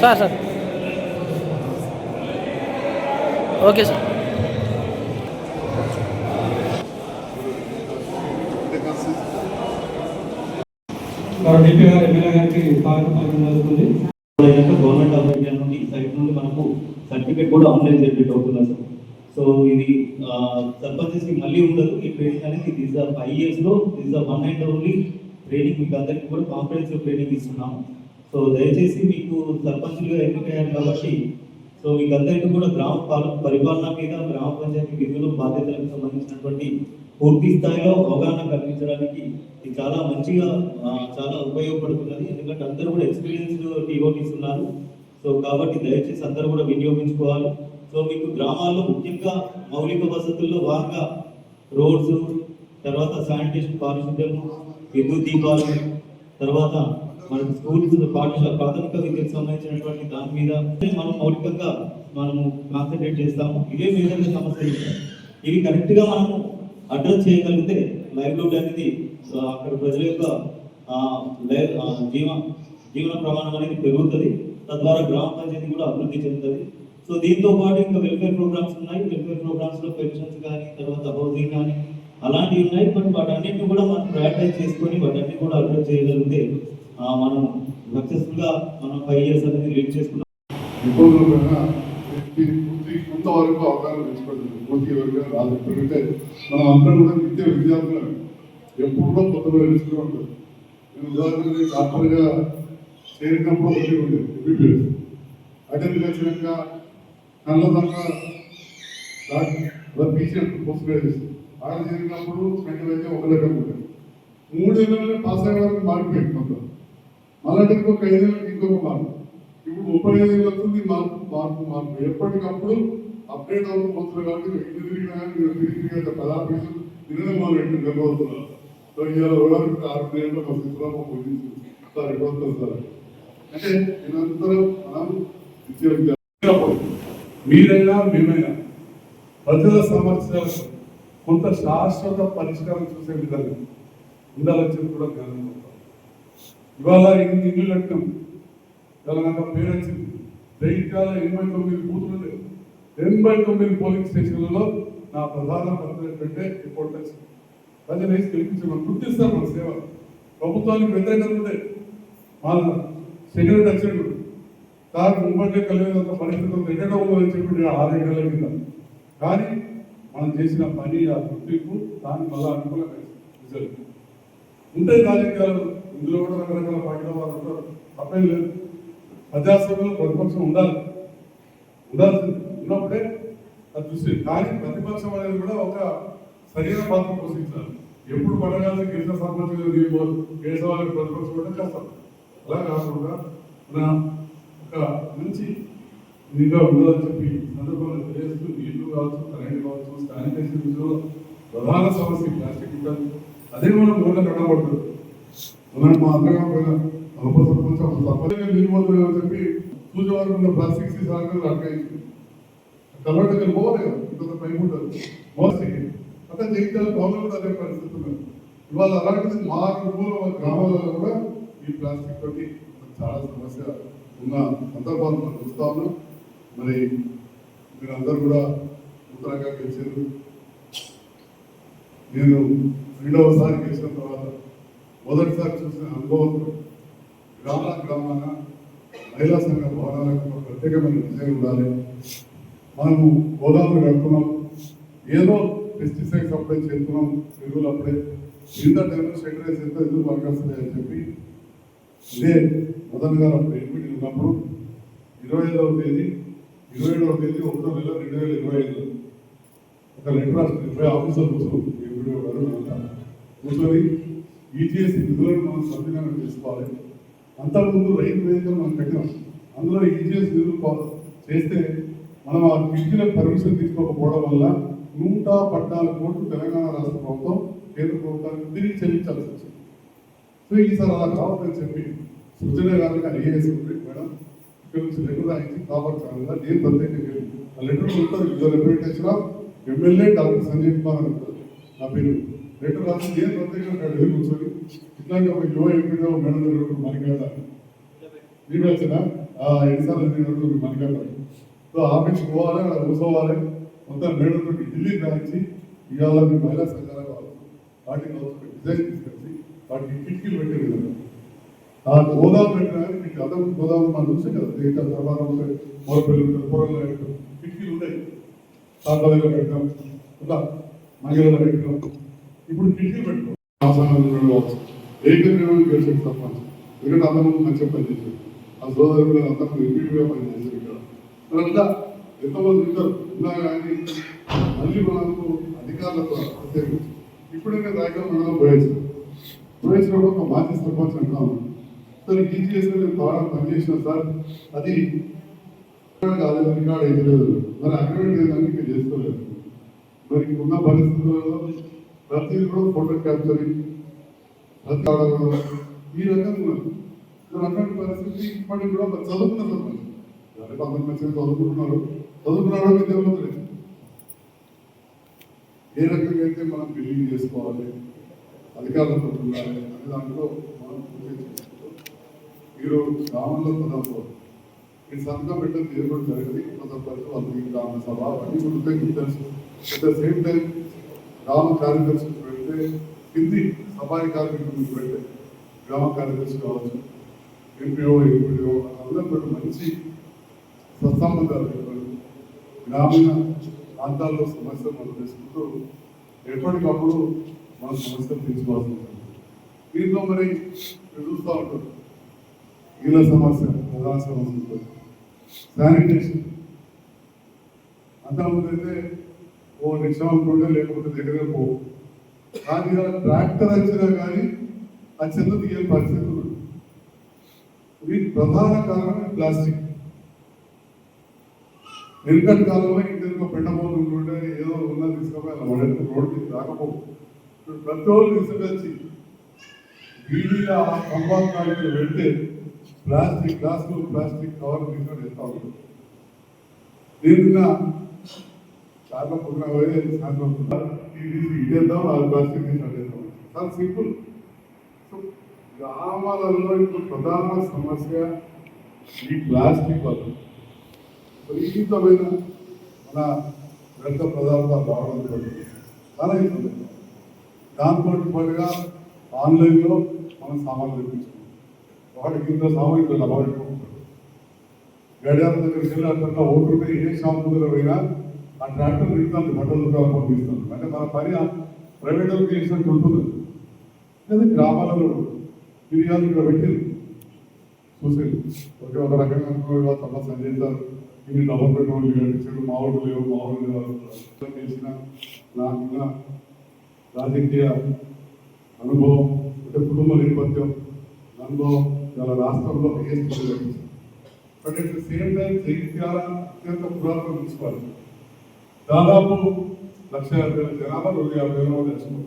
Sir sir okay sir. DP గారు MLA గారికి జరుగుతుంది. గవర్నమెంట్ ఆఫ్ ఇండియా నుండి సైట్ నుండి మనకు సర్టిఫికేట్ కూడా ఆన్లైన్ జనరేట్ అవుతుంది సార్. సో ఇది సర్పంచెస్కి మళ్ళీ ఉండదు ఈ ట్రైనింగ్ అనేది. దిస్ 5 years లో దిస్ 1 and only ట్రైనింగ్ మీకు అందరికీ కూడా కాంప్రహెన్సివ్ ట్రైనింగ్ ఇస్తున్నాము. సో దయచేసి మీకు సర్పంచులుగా ఎన్నికయ్యారు కాబట్టి సో మీకు అందరికీ కూడా గ్రామ పరిపాలన మీద గ్రామ పంచాయతీ విధులు బాధ్యతలకు సంబంధించినటువంటి పూర్తి స్థాయిలో అవగాహన కల్పించడానికి ఇది చాలా మంచిగా చాలా ఉపయోగపడుతున్నది. ఎందుకంటే అందరూ కూడా ఎక్స్పీరియన్స్డ్ టీఓటీస్ ఉన్నారు. సో కాబట్టి దయచేసి అందరూ కూడా వినియోగించుకోవాలి. సో మీకు గ్రామాల్లో ముఖ్యంగా మౌలిక వసతుల్లో భాగంగా రోడ్స్, తర్వాత శానిటేషన్, పారిశుద్ధ్యము, విద్యుత్ దీపాలు, తర్వాత మనకు స్కూల్స్, పాఠశాల, ప్రాథమిక విద్యకు సంబంధించినటువంటి దాని మీద మనం మౌలికంగా మనము కాన్సన్ట్రేట్ చేస్తాము. ఇవే మేజర్ సమస్యలు. ఇవి కరెక్ట్గా మనము అడ్రస్ చేయగలిగితే లైవ్లీహుడ్ అనేది అక్కడ ప్రజల యొక్క జీవన ప్రమాణం అనేది పెరుగుతుంది. తద్వారా గ్రామ పంచాయతీ కూడా అభివృద్ధి చెందుతుంది. సో దీంతో పాటు ఇంకా వెల్ఫేర్ ప్రోగ్రామ్స్ ఉన్నాయి. వెల్ఫేర్ ప్రోగ్రామ్స్ లో పెన్షన్స్ కానీ, తర్వాత హౌసింగ్ కానీ అలాంటివి ఉన్నాయి. బట్ వాటన్నిటిని కూడా మనం ప్రయారిటైజ్ చేసుకొని వాటన్ని కూడా అడ్రస్ చేయగలిగితే మనం సక్సెస్ఫుల్ గా మనం 5 years అనేది లీడ్ చేసుకున్నాం. కొంతవరకు అవగాహన తెచ్చుకోవట్లేదు. పూర్తి వరకు రాదు. ఎందుకంటే మనం అందరం కూడా నిత్య విద్యార్థులు ఎప్పుడో కొత్తలో తెలుసుకుని ఉంటుంది. నేను ఉదాహరణకి డాక్టర్గా చేరినప్పుడు ఒకటి ఉండేది ఎంబీబీఎస్. అటెండ్ చేసినాక కళ్ళదాకా పీసీఎం పోస్ట్ గ్రాడ్యుయేషన్ ఆడ చేరినప్పుడు స్పెండ్ అయితే ఒక రకం ఉండేది. 3 ఏళ్ళలో పాస్ అయ్యే వరకు మారిపోయింది మొత్తం. మళ్ళీ ఇంకొక 5 ఏళ్ళకి ఇంకొక మార్పు. ఇప్పుడు 35 ఏళ్ళు వస్తుంది. మార్పు ఎప్పటికప్పుడు అప్డేట్ అవుతుంది కాబట్టి తిరిగినా కానీ పదార్థం తినడం వాళ్ళు ఎట్టు గర్వవుతున్నారు. సో ఇవాళ 6 ఏళ్ళలో మా శిశురామ పొందింది సార్ ఇవ్వదు సార్. అంటే నిరంతరం మనం మీరైనా మేమైనా ప్రజల సమస్యలకు కొంత శాశ్వత పరిష్కారం చూసే విధంగా ఉండాలని చెప్పి కూడా జ్ఞానం. ఇవాళ ఇన్ని ఇల్లు కట్టినాం. ఇవాళ నాకు పేరు వచ్చింది. దైత్యాల 89 బూతులు లేవు. 89 పోలింగ్ స్టేషన్లలో నా ప్రధాన పత్రిక పెట్టే రిపోర్ట్ వచ్చింది. ప్రజలు వేసి గెలిపించమని గుర్తిస్తారు. మన సేవ ప్రభుత్వానికి వ్యతిరేకత ఉంటే మన సెక్రటరీ వచ్చాడు సార్ ముంబై కలిగినంత పరిస్థితులు ఎక్కడో అని చెప్పి 6 ఏళ్ళ కింద. కానీ మనం చేసిన పని ఆ గుర్తింపు దాన్ని మళ్ళీ అనుకూలంగా రిజల్ట్ ఉంటాయి. రాజకీయాలు ఇందులో కూడా రకరకాల పార్టీల వాళ్ళు ఉంటారు. తప్పేం లేదు. ప్రజాస్వామ్యంలో ప్రతిపక్షం ఉండాల్సింది. ఉన్నప్పుడే అది చూసి కానీ ప్రతిపక్షం అనేది కూడా ఒక సరైన పాత్ర పోషించాలి. ఎప్పుడు పడగాలి కేంద్ర సర్పంచ్ కేశవాళ్ళకి ప్రతిపక్షం కూడా చేస్తారు. అలా కాకుండా మన ఒక మంచి నిఘా ఉండాలని చెప్పి సందర్భంలో తెలియజేస్తూ నీళ్లు కావచ్చు, కరెంట్ కావచ్చు, శానిటేషన్ విషయంలో ప్రధాన సమస్య ప్లాస్టిక్ ఉంటుంది. అదే మనం మూల కట్టబడుతుంది. మనం మా అందరం నీళ్ళు చెప్పి సూచన ఉన్న ప్లాస్టిక్ సీసాలు అడ్డగించింది. కర్ణాటకలు పోవాలి కదా, ఇంకొక పైపు ఉంటుంది మోసి అట్లా జగిత్యాల టౌన్లో కూడా అదే పరిస్థితి ఉన్నది. ఇవాళ అలాంటిది మా గ్రామాలలో కూడా ఈ ప్లాస్టిక్ తోటి చాలా సమస్య ఉన్న సందర్భాలు మనం చూస్తా ఉన్నాం. మరి మీరందరూ కూడా నూతనంగా గెలిచారు. నేను 2వసారి గెలిచిన తర్వాత మొదటిసారి చూసిన అనుభవంతో గ్రామాన మహిళా సంఘ భవనాలకు ప్రత్యేకమైన విజయం ఉండాలి. మనము గోదాములు కడుతున్నాం, ఏదో పెస్టిసైడ్స్ అప్లై చేస్తున్నాం, ఎరువులు అప్పుడే ఇంత టైంలో సెక్రటరీస్ ఎంత ఎందుకు పనికొస్తుంది అని చెప్పి ఇదే మదన్ గారు అప్పుడు ఎంపీటీ ఉన్నప్పుడు 27వ తేదీ 1వ నెల 2025 ఒక లెటర్ రాస్తుంది. 20 ఆఫీసర్ కూర్చొని ఎంపీడీ గారు కూర్చొని ఈజీఎస్ నిధులను మనం సద్వినియోగం చేసుకోవాలి. అంతకుముందు రైతు వేదికలు మనం పెట్టినాం. అందులో ఈజీఎస్ నిధులు చేస్తే మనం ఆ కిటికీల పర్మిషన్ తీసుకోకపోవడం వల్ల 114 కోట్లు తెలంగాణ రాష్ట్ర ప్రభుత్వం కేంద్ర ప్రభుత్వానికి తిరిగి చెల్లించాల్సి వచ్చింది. సో ఈసారి అలా కావద్దని చెప్పి సృజన గారికి ఐఏఎస్ మేడం ఇక్కడ నుంచి లెటర్ రాయించి కాపాడుతాను. నేను ప్రత్యేకంగా ఆ లెటర్ ఉంటారు. Representation of MLA doctor Sanjay Kumar అని ఉంటుంది నా పేరు. లెటర్ రాసి నేను ప్రత్యేకంగా కూర్చొని ఇట్లాంటి ఒక యువ ఎంపీలో మేడం దగ్గర మనకి కదా మీరు వచ్చిన ఎన్నిసార్లు మనకంటే సో ఆఫీస్ పోవాలి అక్కడ కూర్చోవాలి మొత్తం మేడంతో ఢిల్లీ కానించి ఇవాళ మీ మహిళా సంఘాలు కావచ్చు వాటికి కావచ్చు డిజైన్ తీసుకొచ్చి వాటికి కిటికీలు పెట్టే విధంగా ఆ గోదాము పెట్టినా మీకు అదం గోదాము మనం చూసాం కదా దేశ తర్వాత ఉంటాయి మోరపల్లి ఉంటాయి కూరల్లో పెట్టాం కిటికీలు ఉన్నాయి సాంబాలో పెట్టాం ఇలా మహిళలో పెట్టాం ఇప్పుడు కిటికీలు పెట్టుకోం కావచ్చు ఏకగ్రీవాన్ని గెలిచిన సర్పంచ్ ఎందుకంటే అందరూ మంచిగా పనిచేశారు ఆ సోదరులు అందరూ ఎంపీగా పనిచేశారు ఇక్కడ అట్లా ఎంతమంది ఉంటారు ఉన్నా కానీ మళ్ళీ మనకు అధికారులతో ప్రత్యేకించి ఇప్పుడైనా దాకా మనం పోయించినప్పుడు ఒక మాజీ సర్పంచ్ అంటాము సార్ ఈజీఎస్ నేను బాగా పనిచేసిన సార్ అది కాలేదు రికార్డ్ అయితే లేదు మరి అగ్రిమెంట్ ఏదాన్ని మీరు చేసుకోలేదు మరి ఉన్న పరిస్థితులలో ప్రతిదీ కూడా ఫోటో క్యాప్చరింగ్ ప్రతి ఆడడం ఈ రకంగా ఉన్నారు మరి అటువంటి పరిస్థితి ఇప్పటికి కూడా మరి చదువుకున్న సర్పంచ్ అందరూ మంచిగా చదువుకుంటున్నారు చదువుకున్నాడో విద్యార్థులు ఏ రకంగా అయితే మనం బిల్డింగ్ చేసుకోవాలి అధికారులతో ఉండాలి అనే దాంట్లో మనం పూర్తి చేసుకుంటూ మీరు గ్రామంలో పదవుకోవాలి ఈ సంతకం పెట్టడం తీరుకోవడం జరిగింది పదవులు వాళ్ళకి గ్రామ సభ అవన్నీ కూడా ఉంటాయి తెలుసు అట్ ద సేమ్ టైం గ్రామ కార్యదర్శి పెడితే హిందీ సఫాయి కార్మికులు పెడితే గ్రామ కార్యదర్శి కావచ్చు ఎంపీఓ ఎంపీడీఓ అందరూ మంచి సత్సంబంధాలు గ్రామీణ ప్రాంతాల్లో సమస్యలు మనం తెలుసుకుంటూ ఎప్పటికప్పుడు మన సమస్యలు తీసుకోవాల్సి ఉంటుంది దీంట్లో మరి చూస్తూ ఉంటారు నీళ్ళ సమస్య ప్రధాన సమస్య ఉంటుంది శానిటేషన్ అంతకుముందు అయితే ఓ రిక్షా ఉంటుంటే లేకపోతే దగ్గర పో కానీ ట్రాక్టర్ వచ్చినా కానీ ఆ చెత్త తీయని పరిస్థితి ఉంది వీటి ప్రధాన కారణం ప్లాస్టిక్ వెనుకటి కాలంలో ఇంటికి పెండబోలు ఉంటుంటే ఏదో ఉన్నా తీసుకుపోయి అలా పడేది రోడ్డు రాకపోవు ప్రతి రోజు తీసుకొచ్చి వీడిగా ఆ కంపార్ట్మెంట్ వెళ్తే ప్లాస్టిక్ గ్లాసులు ప్లాస్టిక్ కవర్ తీసుకొని వెళ్తా ఉంటుంది దీనిన్న చాలా పుట్టిన పోయే సాయంత్రం ఇదేద్దాం అది ప్లాస్టిక్ తీసేద్దాం చాలా సింపుల్. సో గ్రామాలలో ఇప్పుడు ప్రధాన సమస్య ఈ ప్లాస్టిక్ వల్ల విపరీతమైన మన వ్యర్థ పదార్థాలు రావడంతో చాలా ఇబ్బంది. దాంతో పాటుగా ఆన్లైన్లో మనం సామాన్లు తెప్పించుకుంటాం వాటికి ఇంత సామాన్లు అలవాటుకుంటారు గడియారం దగ్గరికి వెళ్ళి అట్లా ఓటుకుంటే ఏ షాప్ దగ్గర పోయినా ఆ ట్రాక్టర్ తీస్తాను బట్టలు దుకాణం పంపిస్తాను అంటే మన పని ప్రైవేట్ వాళ్ళకి చేసినట్టు ఉంటుంది. లేదా గ్రామాలలో ఫిర్యాదు ఇక్కడ పెట్టారు చూసేది ఓకే ఒక రకంగా అనుకోవాలి సమస్య చేస్తారు ఇన్ని డబ్బులు పెట్టుకోవాలి కట్టించాడు మా ఊళ్ళు లేవు మా ఊళ్ళు లేవు చేసిన నాకున్న రాజకీయ అనుభవం అంటే కుటుంబ నేపథ్యం అనుభవం చాలా రాష్ట్రంలో but at the same time Jagtial అత్యంత పురాతన మున్సిపాలిటీ దాదాపు 1,50,000 జనాభా 250,000 మంది